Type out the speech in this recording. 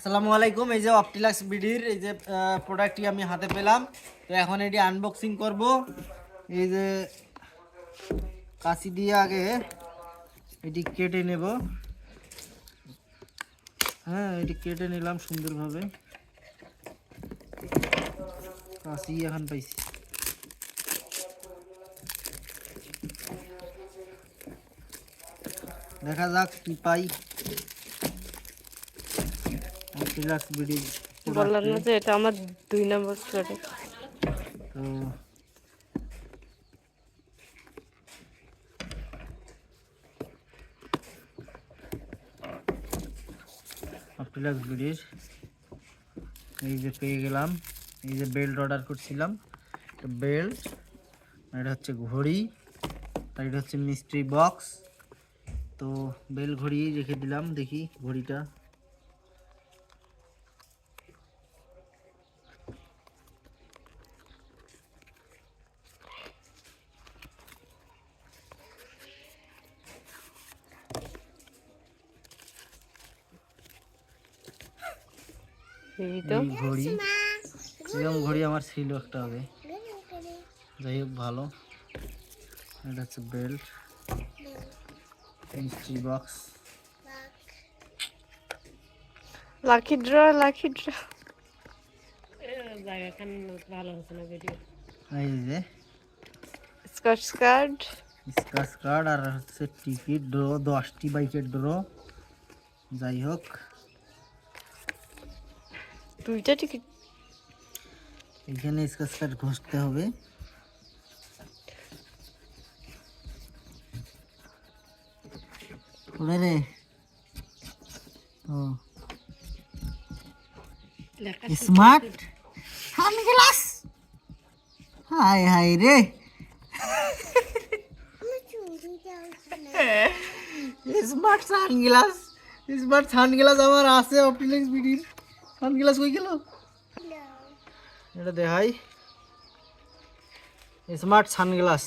আসসালামু আলাইকুম। এই যে অপটিলাক্স বিডির এই যে প্রোডাক্টটি আমি হাতে পেলাম, তো এখন এটি আনবক্সিং করব। এই যে কাঁচি দিয়ে আগে এটি কেটে নেব। হ্যাঁ, এটি কেটে নিলাম সুন্দরভাবে। কাঁচি এখন পাইছি। দেখা যাক কি পাই। অপটিলাক্স বিডি বললাম না যে এটা আমার 2 নম্বর প্রোডাক্ট। তো অপটিলাক্স বিডির এই যে পেয়ে গেলাম। এই যে বেল্ট অর্ডার করছিলাম, বেল্ট, এটা হচ্ছে ঘড়ি, আর এটা হচ্ছে মিস্ট্রি বক্স। তো বেল ঘড়ি রেখে দিলাম, দেখি ঘড়িটা। এই তো এই ঘড়ি, এরকম ঘড়ি আমার ছিল একটা আগে, যাই হোক ভালো। এটা হচ্ছে belt, mystery box. Lucky draw জায়গাখান ভালো হচ্ছে না ভিডিও। এই যে স্কচ কার্ড, স্ক্র্যাচ কার্ড, আর হচ্ছে টিকিট ড্র, 10টি বাইকের ড্র। যাই হোক, 2টা টিকিট। এখানে স্ক্র্যাচ কার্ড ঘষতে হবে। ওরে রে, ও স্মার্ট সানগ্লাস। হাই হাই রে, স্মার্ট সানগ্লাস। স্মার্ট সানগ্লাস আমার আছে। অপটিলাক্স বিডির সানগ্লাস কই গেল? এটা দেখাই, স্মার্ট সানগ্লাস।